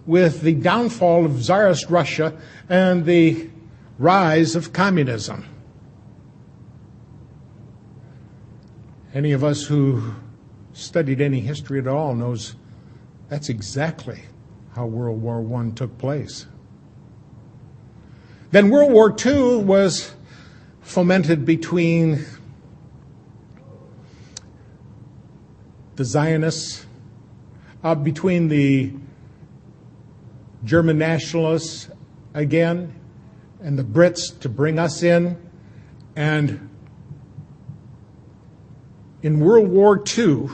with the downfall of Tsarist Russia and the rise of communism. Any of us who studied any history at all knows that's exactly how World War I took place. Then World War II was fomented between the Zionists, between the German nationalists again, and the Brits to bring us in. And in World War II,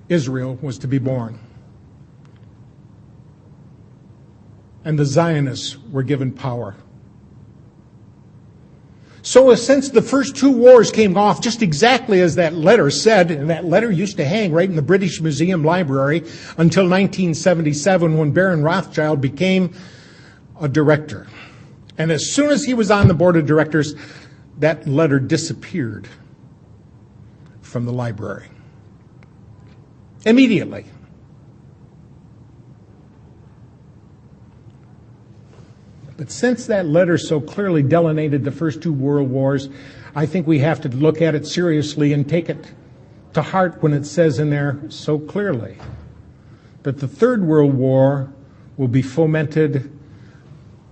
Israel was to be born. And the Zionists were given power. So since the first two wars came off just exactly as that letter said, and that letter used to hang right in the British Museum Library until 1977 when Baron Rothschild became a director. And as soon as he was on the board of directors, that letter disappeared from the library. Immediately. But since that letter so clearly delineated the first two world wars, I think we have to look at it seriously and take it to heart when it says in there so clearly that the Third World War will be fomented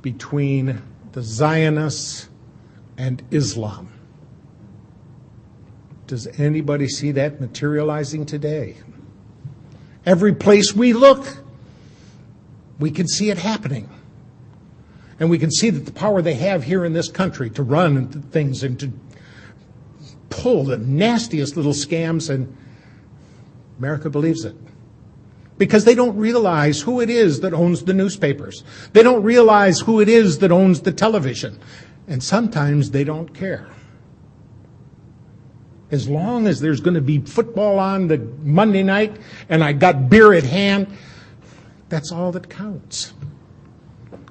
between the Zionists and Islam. Does anybody see that materializing today? Every place we look, we can see it happening. And we can see that the power they have here in this country to run things and to pull the nastiest little scams, and America believes it. Because they don't realize who it is that owns the newspapers. They don't realize who it is that owns the television. And sometimes they don't care. As long as there's going to be football on the Monday night and I got beer at hand, that's all that counts.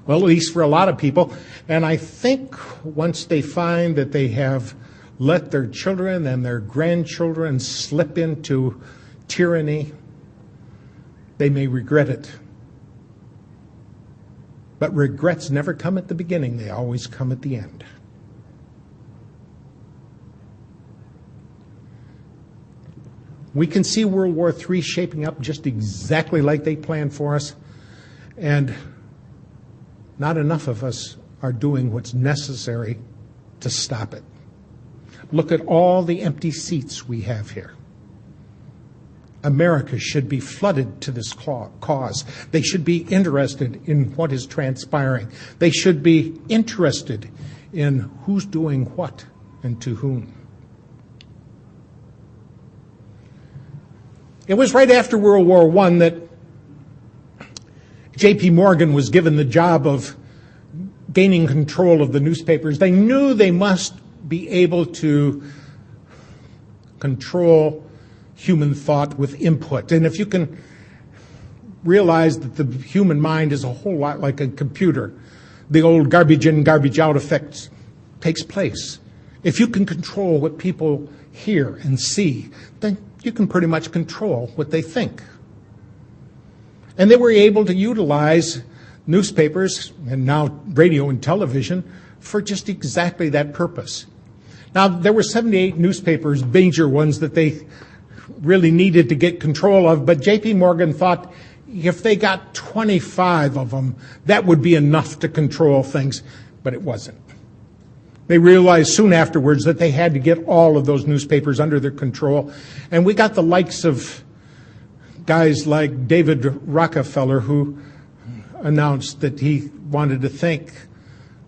Well, at least for a lot of people. And I think once they find that they have let their children and their grandchildren slip into tyranny, they may regret it. But regrets never come at the beginning. They always come at the end. We can see World War III shaping up just exactly like they planned for us. And not enough of us are doing what's necessary to stop it. Look at all the empty seats we have here. America should be flooded to this cause. They should be interested in what is transpiring. They should be interested in who's doing what and to whom. It was right after World War I that J.P. Morgan was given the job of gaining control of the newspapers. They knew they must be able to control human thought with input. And if you can realize that the human mind is a whole lot like a computer, the old garbage in, garbage out effect takes place. If you can control what people hear and see, then you can pretty much control what they think. And they were able to utilize newspapers and now radio and television for just exactly that purpose. Now, there were 78 newspapers, major ones, that they really needed to get control of, but J.P. Morgan thought if they got 25 of them, that would be enough to control things, but it wasn't. They realized soon afterwards that they had to get all of those newspapers under their control, and we got the likes of guys like David Rockefeller, who announced that he wanted to thank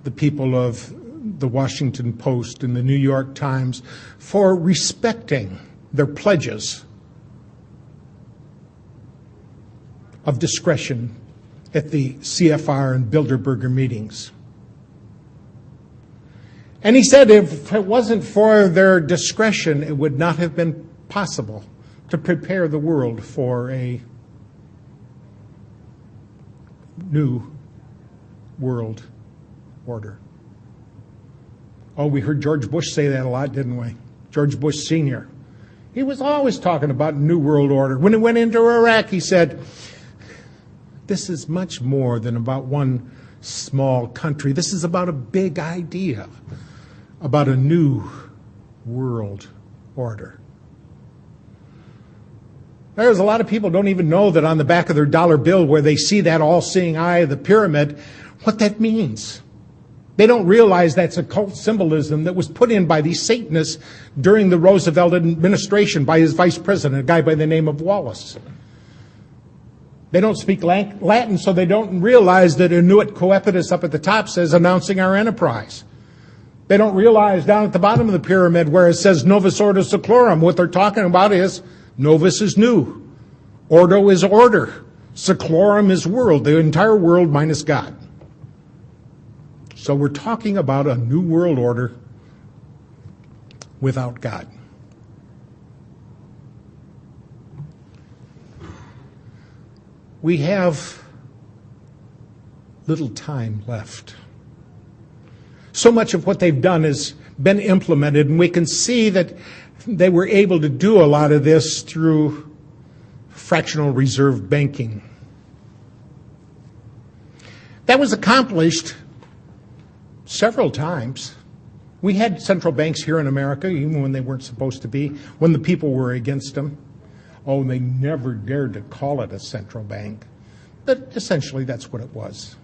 the people of the Washington Post and the New York Times for respecting their pledges of discretion at the CFR and Bilderberger meetings. And he said if it wasn't for their discretion, it would not have been possible to prepare the world for a new world order. Oh, we heard George Bush say that a lot, didn't we? George Bush Sr. He was always talking about New World Order. When he went into Iraq, he said, this is much more than about one small country. This is about a big idea, about a new world order. There's a lot of people don't even know that on the back of their dollar bill where they see that all-seeing eye of the pyramid, what that means. They don't realize that's occult symbolism that was put in by these Satanists during the Roosevelt administration by his vice president, a guy by the name of Wallace. They don't speak Latin, so they don't realize that Inuit Coepitus up at the top says announcing our enterprise. They don't realize down at the bottom of the pyramid where it says Novus Ordo Seclorum, what they're talking about is Novus is new, Ordo is order, Seclorum is world, the entire world minus God. So we're talking about a new world order without God. We have little time left. So much of what they've done has been implemented, and we can see that they were able to do a lot of this through fractional reserve banking. That was accomplished several times. We had central banks here in America, even when they weren't supposed to be, when the people were against them. Oh, they never dared to call it a central bank. But essentially, that's what it was.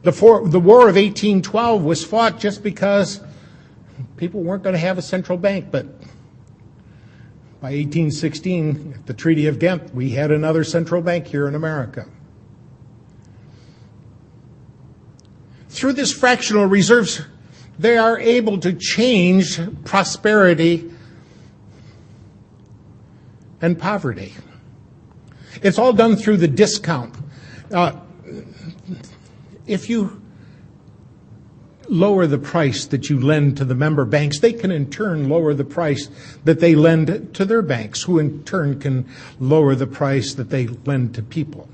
The War of 1812 was fought just because people weren't going to have a central bank. But by 1816, at the Treaty of Ghent, we had another central bank here in America. Through this fractional reserves, they are able to change prosperity and poverty. It's all done through the discount. If you lower the price that you lend to the member banks, they can in turn lower the price that they lend to their banks, who in turn can lower the price that they lend to people.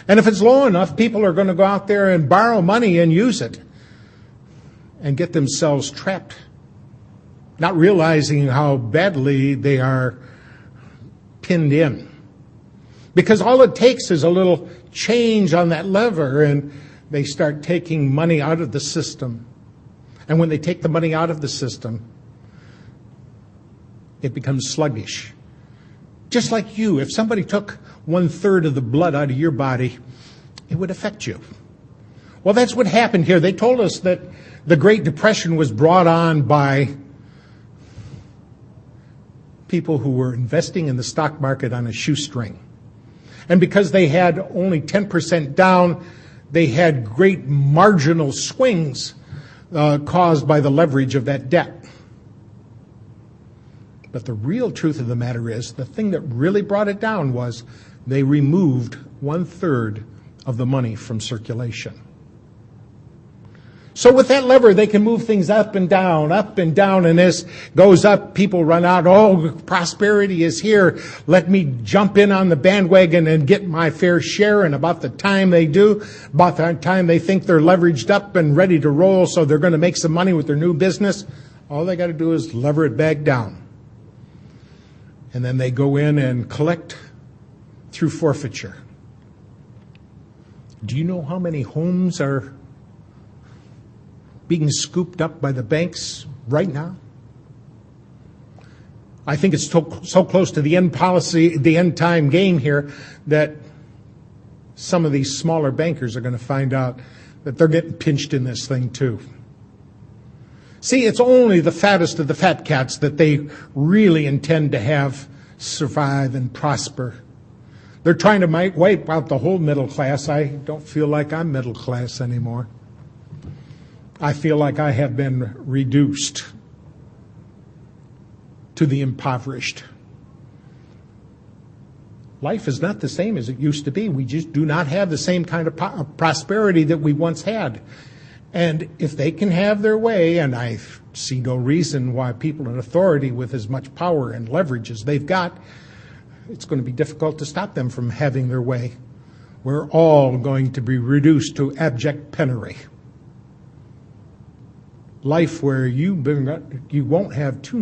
And if it's low enough, people are going to go out there and borrow money and use it and get themselves trapped, not realizing how badly they are pinned in. Because all it takes is a little change on that lever and they start taking money out of the system. And when they take the money out of the system, it becomes sluggish. Just like you, if somebody took 1/3 of the blood out of your body, it would affect you. Well, that's what happened here. They told us that the Great Depression was brought on by people who were investing in the stock market on a shoestring. And because they had only 10% down, they had great marginal swings caused by the leverage of that debt. But the real truth of the matter is, the thing that really brought it down was they removed 1/3 of the money from circulation. So with that lever, they can move things up and down, and as goes up, people run out. Oh, prosperity is here. Let me jump in on the bandwagon and get my fair share. And about the time they do, about the time they think they're leveraged up and ready to roll, so they're going to make some money with their new business, all they got to do is lever it back down. And then they go in and collect through forfeiture. Do you know how many homes are being scooped up by the banks right now? I think it's so close to the end time game here, that some of these smaller bankers are going to find out that they're getting pinched in this thing too. See, it's only the fattest of the fat cats that they really intend to have survive and prosper. They're trying to wipe out the whole middle class. I don't feel like I'm middle class anymore. I feel like I have been reduced to the impoverished. Life is not the same as it used to be. We just do not have the same kind of prosperity that we once had. And if they can have their way, and I see no reason why people in authority with as much power and leverage as they've got, it's going to be difficult to stop them from having their way. We're all going to be reduced to abject penury. Life where you won't have two